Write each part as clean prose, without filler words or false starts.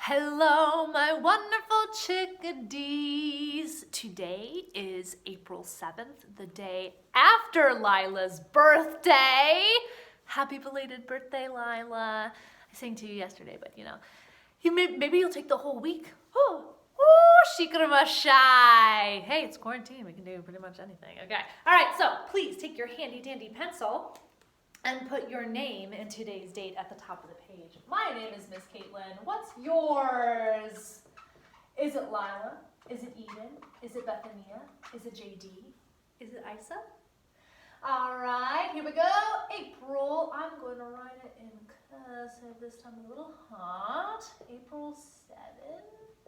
Hello, my wonderful chickadees. Today is April 7th, the day after Lila's birthday. Happy belated birthday, Lila. I sang to you yesterday, but maybe you'll take the whole week. Oh, shikrama shy. Hey, it's quarantine. We can do pretty much anything. Okay. All right, so please take your handy dandy pencil and put your name and today's date at the top of the page. My name is Miss Caitlin. What's yours? Is it Lila? Is it Eden? Is it Bethania? Is it JD? Is it Isa? All right, here we go. April. I'm going to write it in because this time a little hot. April 7th,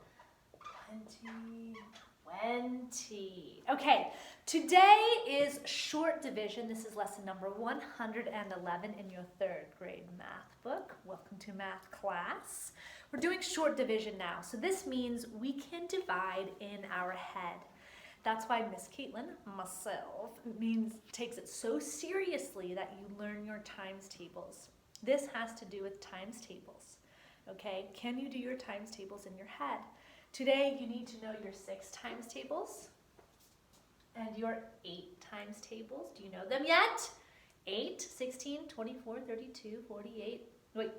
2020. Okay, today is short division. This is lesson number 111 in your third grade math book. Welcome to math class. We're doing short division now. So this means we can divide in our head. That's why Miss Caitlin, myself, takes it so seriously that you learn your times tables. This has to do with times tables. Okay, can you do your times tables in your head? Today, you need to know your 6 times tables and your 8 times tables. Do you know them yet? 8, 16, 24, 32, 48. Wait.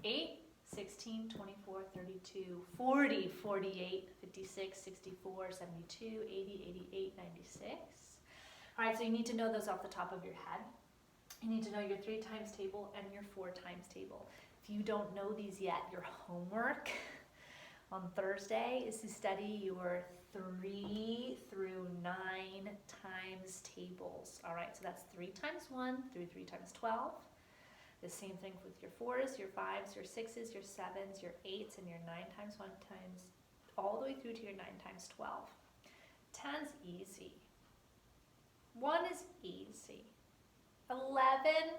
8, 16, 24, 32, 40, 48, 56, 64, 72, 80, 88, 96. All right, so you need to know those off the top of your head. You need to know your 3 times table and your 4 times table. If you don't know these yet, your homework on Thursday is to study your 3 through 9 times tables. All right, so that's 3 times 1 through 3 times 12. The same thing with your 4s, your 5s, your 6s, your 7s, your 8s, and your 9 times 1 times, all the way through to your 9 times 12. 10's easy. 1 is easy. 11,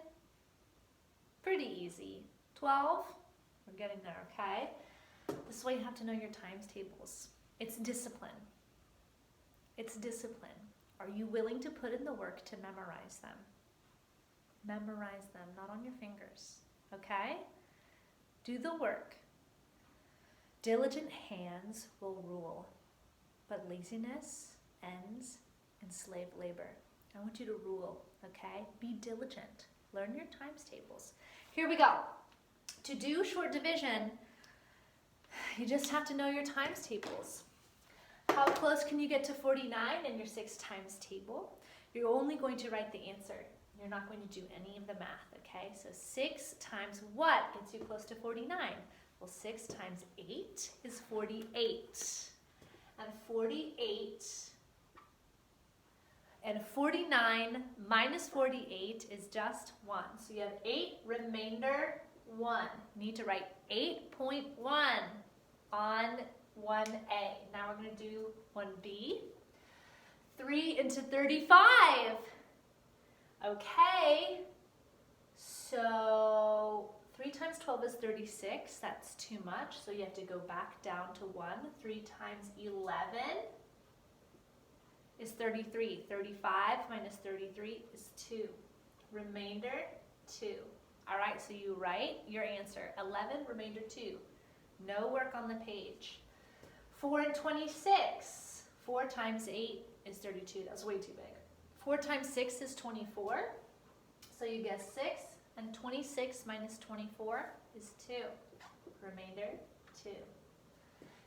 pretty easy. 12, we're getting there, okay? This is why you have to know your times tables. It's discipline. It's discipline. Are you willing to put in the work to memorize them? Memorize them, not on your fingers, okay? Do the work. Diligent hands will rule, but laziness ends in slave labor. I want you to rule, okay? Be diligent. Learn your times tables. Here we go. To do short division, you just have to know your times tables. How close can you get to 49 in your 6 times table? You're only going to write the answer. You're not going to do any of the math, okay? So 6 times what gets you close to 49? Well, 6 times 8 is 48. And 49 minus 48 is just 1. So you have 8 remainder 1. You need to write 8.1 on 1A. Now we're going to do 1B. 3 into 35. Okay, so 3 times 12 is 36. That's too much, so you have to go back down to 1. 3 times 11 is 33. 35 minus 33 is 2. Remainder 2. All right, so you write your answer. 11, remainder 2. No work on the page. 4 and 26. 4 times 8 is 32. That's way too big. 4 times 6 is 24. So you guess 6, and 26 minus 24 is 2. Remainder 2.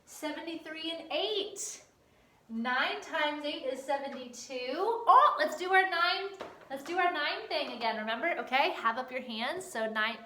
73 and 8. 9 times 8 is 72. Oh, let's do our 9 thing again. Remember? Okay, have up your hands. So 9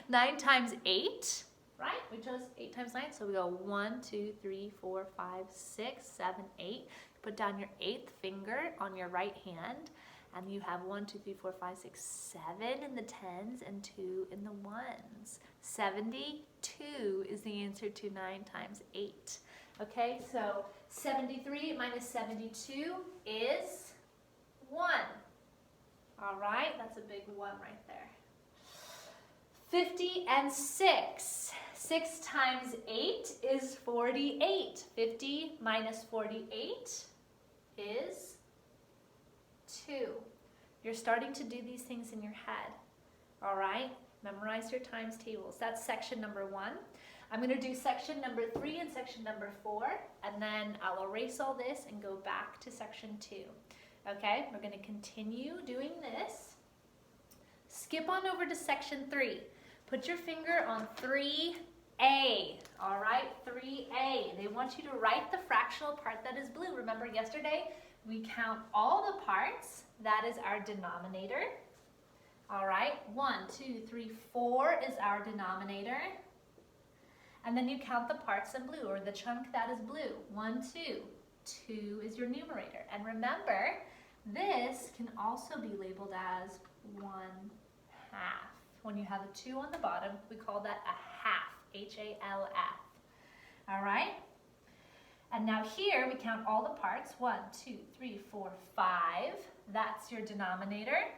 9 times 8, right? We chose 8 times 9. So we go 1, 2, 3, 4, 5, 6, 7, 8. Put down your 8th finger on your right hand, and you have 1, 2, 3, 4, 5, 6, 7 in the 10s and 2 in the 1s. 72 is the answer to 9 times 8. Okay, so 73 minus 72 is 1. All right, that's a big 1 right there. 50 and 6. 6 times 8 is 48. 50 minus 48 is 2. You're starting to do these things in your head. All right, memorize your times tables. That's section number 1. I'm going to do section number 3 and section number 4, and then I'll erase all this and go back to section 2. Okay, we're going to continue doing this. Skip on over to section 3. Put your finger on 3A. All right, 3A. They want you to write the fractional part that is blue. Remember yesterday, we count all the parts. That is our denominator. All right, 1, 2, 3, 4 is our denominator. And then you count the parts in blue, or the chunk that is blue. 1, 2. 2 is your numerator. And remember, this can also be labeled as 1/2. When you have a 2 on the bottom, we call that a half, H-A-L-F. All right? And now here, we count all the parts. 1, 2, 3, 4, 5. That's your denominator.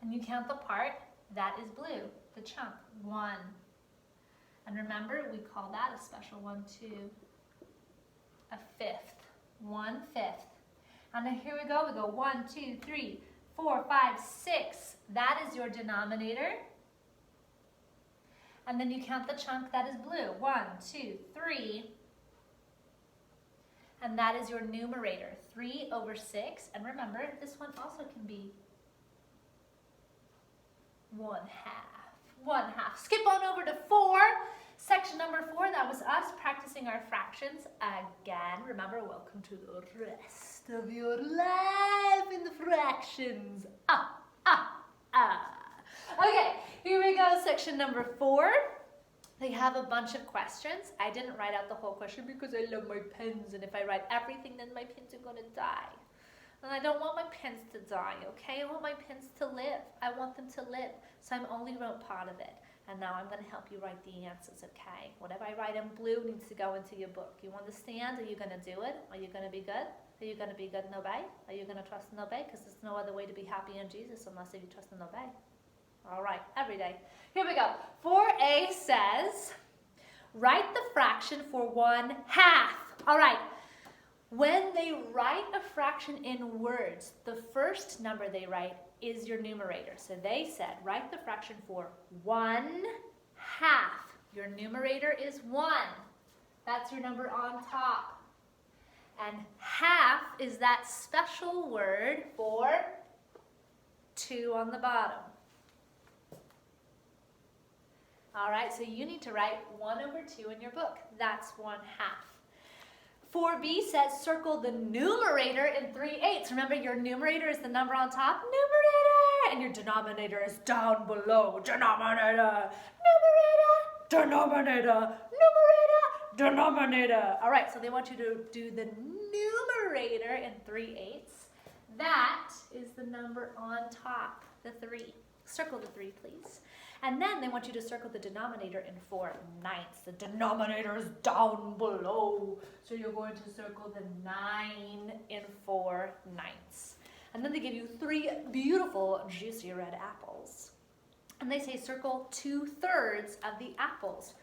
And you count the part that is blue, the chunk, 1. And remember, we call that a special one too, a fifth, 1/5. And then here we go 1, 2, 3, 4, 5, 6. That is your denominator. And then you count the chunk that is blue, 1, 2, 3. And that is your numerator, 3/6. And remember, this one also can be 1/2. 1/2. Skip on over to 4. Section number 4, that was us practicing our fractions again. Remember, welcome to the rest of your life in the fractions. Okay, here we go, section number 4. They have a bunch of questions. I didn't write out the whole question because I love my pens, and if I write everything, then my pens are gonna die. And I don't want my pens to die, okay? I want my pens to live. I want them to live. So I'm only wrote part of it. And now I'm going to help you write the answers, okay? Whatever I write in blue needs to go into your book. You understand? Are you going to do it? Are you going to be good? Are you going to be good and obey? Are you going to trust and obey? Because there's no other way to be happy in Jesus unless if you trust and obey. All right, every day. Here we go. 4A says, write the fraction for 1/2. All right. When they write a fraction in words, the first number they write is your numerator. So they said, write the fraction for 1/2. Your numerator is 1. That's your number on top. And half is that special word for 2 on the bottom. All right, so you need to write 1/2 in your book. That's 1/2. 4B says circle the numerator in 3/8. Remember, your numerator is the number on top, numerator, and your denominator is down below, denominator, numerator, denominator, numerator, denominator. All right, so they want you to do the numerator in 3/8. That is the number on top, the 3. Circle the 3, please. And then they want you to circle the denominator in 4/9. The denominator is down below. So you're going to circle the 9 in 4/9. And then they give you 3 beautiful, juicy red apples. And they say circle 2/3 of the apples.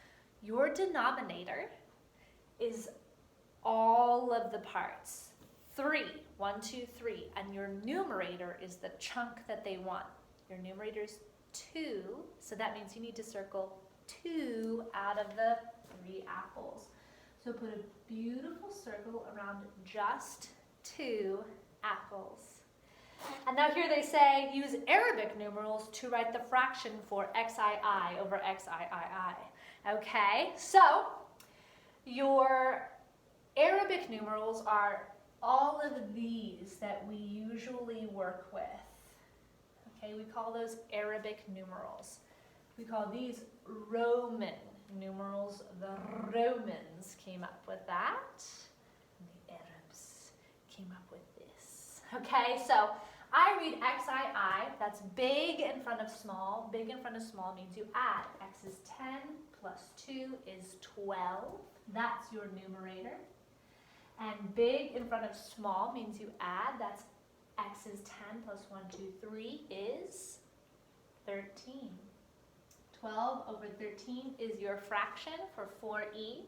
Your denominator is all of the parts. 3, 1, 2, 3. And your numerator is the chunk that they want. Your numerator is 2, so that means you need to circle 2 out of the 3 apples. So put a beautiful circle around just 2 apples. And now here they say use Arabic numerals to write the fraction for xii over xiii. Okay, so your Arabic numerals are all of these that we usually work with. Okay, we call those Arabic numerals. We call these Roman numerals. The Romans came up with that. And the Arabs came up with this. Okay, so I read xii, that's big in front of small. Big in front of small means you add. X is 10 plus 2 is 12. That's your numerator. And big in front of small means you add. That's X is 10 plus 1, 2, 3 is 13. 12/13 is your fraction for 4E.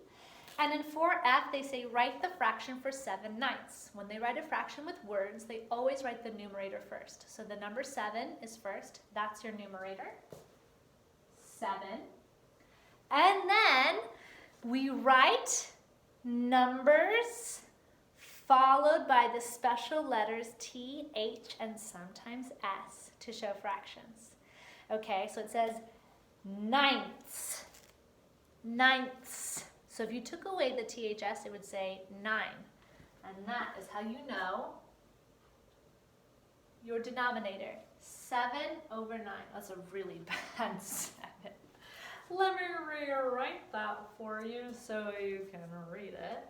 And in 4F, they say write the fraction for 7/9. When they write a fraction with words, they always write the numerator first. So the number 7 is first. That's your numerator. 7. And then we write numbers followed by the special letters T, H, and sometimes S to show fractions. Okay, so it says ninths. Ninths. So if you took away the THS, it would say 9. And that is how you know your denominator. 7/9. That's a really bad 7. Let me rewrite that for you so you can read it.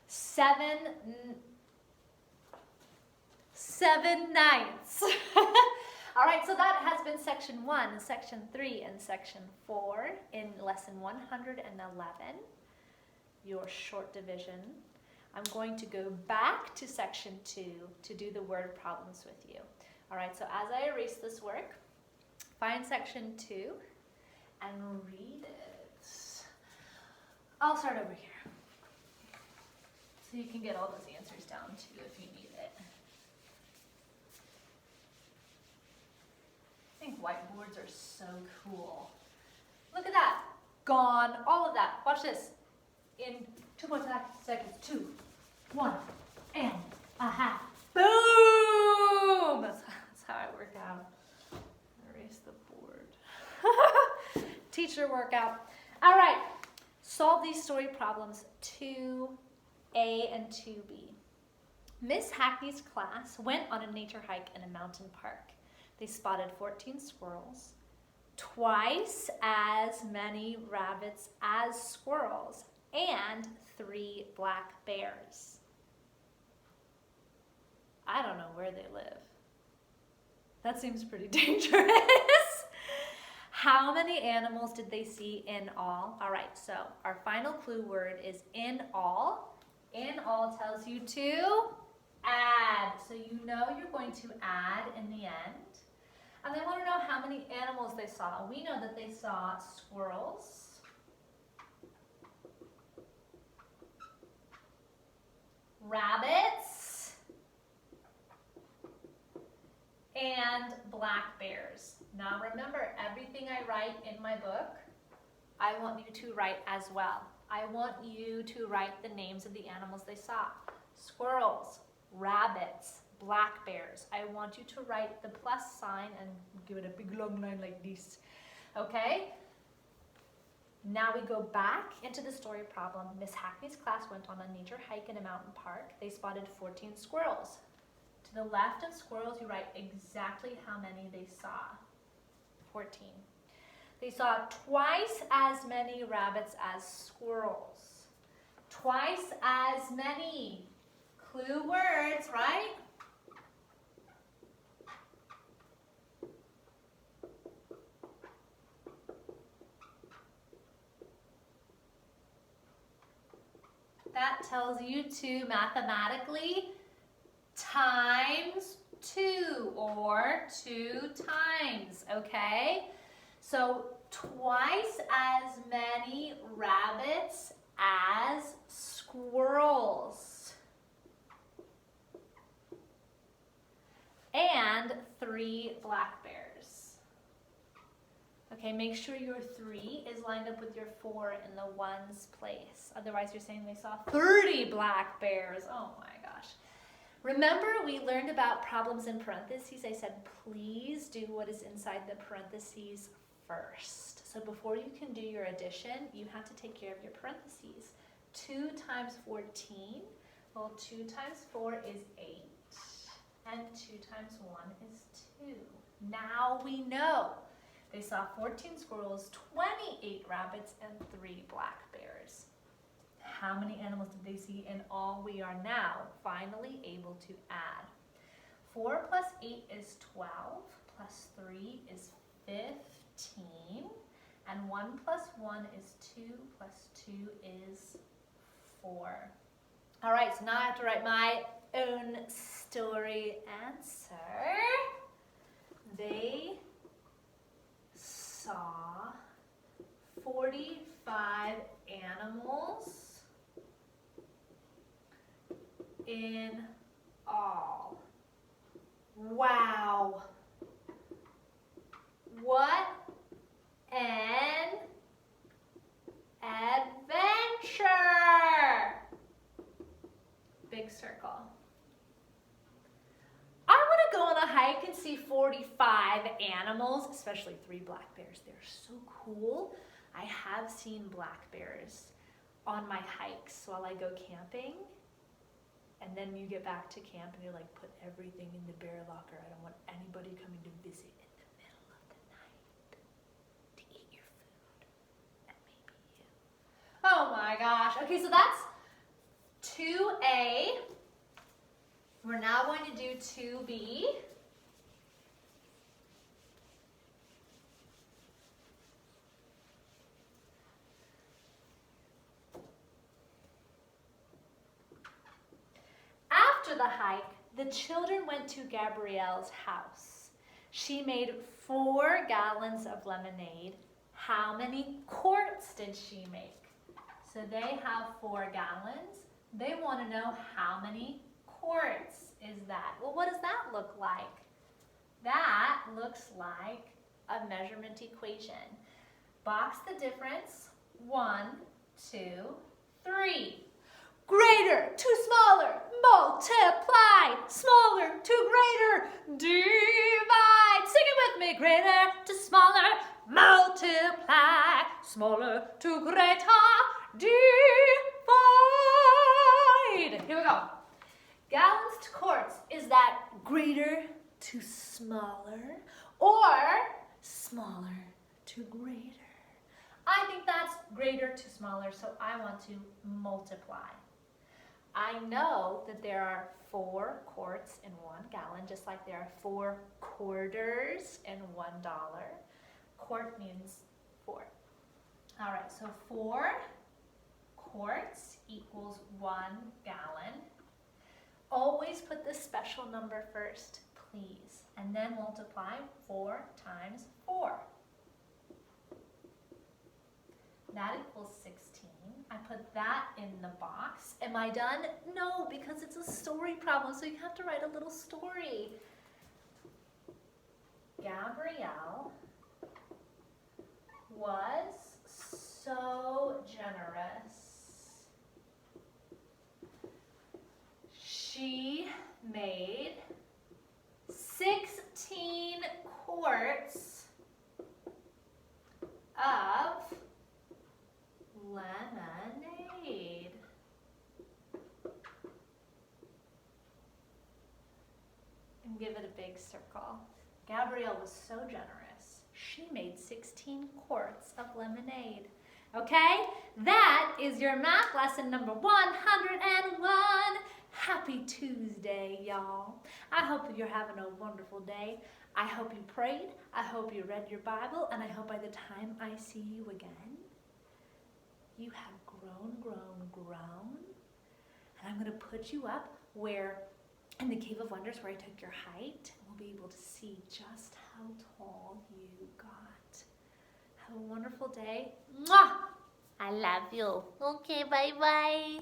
7/9. All right, so that has been section 1, section 3, and section 4 in lesson 111, your short division. I'm going to go back to section 2 to do the word problems with you. All right, so as I erase this work, find section 2 and read it. I'll start over here so you can get all those answers down too if you need it. I think whiteboards are so cool. Look at that. Gone. All of that. Watch this. In 2.5 seconds. 2, 1, and a half. Boom! That's how I work out. Erase the board. Teacher workout. All right. Solve these story problems 2A and 2B. Miss Hackney's class went on a nature hike in a mountain park. They spotted 14 squirrels, twice as many rabbits as squirrels, and 3 black bears. I don't know where they live. That seems pretty dangerous. How many animals did they see in all? All right, so our final clue word is in all. In all tells you to add. So you know you're going to add in the end. And they want to know how many animals they saw. We know that they saw squirrels, rabbits, and black bears. Now remember, everything I write in my book, I want you to write as well. I want you to write the names of the animals they saw. Squirrels, rabbits, black bears. I want you to write the plus sign and give it a big long line like this. Okay? Now we go back into the story problem. Miss Hackney's class went on a nature hike in a mountain park. They spotted 14 squirrels. To the left of squirrels, you write exactly how many they saw. 14. They saw twice as many rabbits as squirrels. Twice as many. Clue words, right? That tells you to mathematically times 2 or 2 times, okay? So twice as many rabbits as squirrels. And 3 black bears. Okay, make sure your 3 is lined up with your 4 in the ones place. Otherwise, you're saying they saw 30 black bears. Oh my gosh. Remember, we learned about problems in parentheses. I said, please do what is inside the parentheses first. So before you can do your addition, you have to take care of your parentheses. 2 times 14, well, 2 times 4 is 8. And 2 times 1 is 2. Now we know. They saw 14 squirrels, 28 rabbits, and 3 black bears. How many animals did they see in all? We are now finally able to add. 4 plus 8 is 12, plus 3 is 15, and 1 plus 1 is 2, plus 2 is 4. All right, so now I have to write my own story answer. They saw 45 45 animals in all. Wow. What an adventure! Big circle. I want to go on a hike and see 45 animals, especially 3 black bears. They're so cool. I have seen black bears on my hikes while I go camping. And then you get back to camp and you're like, put everything in the bear locker. I don't want anybody coming to visit in the middle of the night to eat your food. And maybe you. Oh my gosh. Okay, so that's 2A. We're now going to do 2B. After the hike, the children went to Gabrielle's house. She made 4 gallons of lemonade. How many quarts did she make? So they have 4 gallons. They want to know how many quarts is that. Well, what does that look like? That looks like a measurement equation. Box the difference. 1, 2, 3. Greater to smaller, multiply. Smaller to greater, divide. Sing it with me. Greater to smaller, multiply. Smaller to greater, divide. Here we go. Gallons to quarts. Is that greater to smaller or smaller to greater? I think that's greater to smaller, so I want to multiply. I know that there are 4 quarts in 1 gallon, just like there are 4 quarters in $1. Quart means 4. All right, so 4 quarts equals 1 gallon. Always put the special number first, please, and then multiply 4 times 4. That equals 16. I put that in the box. Am I done? No, because it's a story problem, so you have to write a little story. Gabrielle was so generous. She made 16 quarts of lemonade. And give it a big circle. Gabrielle was so generous. She made 16 quarts of lemonade. Okay? That is your math lesson number 101. Happy Tuesday, y'all. I hope you're having a wonderful day. I hope you prayed. I hope you read your Bible. And I hope by the time I see you again, you have grown. And I'm going to put you up where, in the Cave of Wonders where I took your height, we'll be able to see just how tall you got. Have a wonderful day. Mwah! I love you. Okay, bye-bye.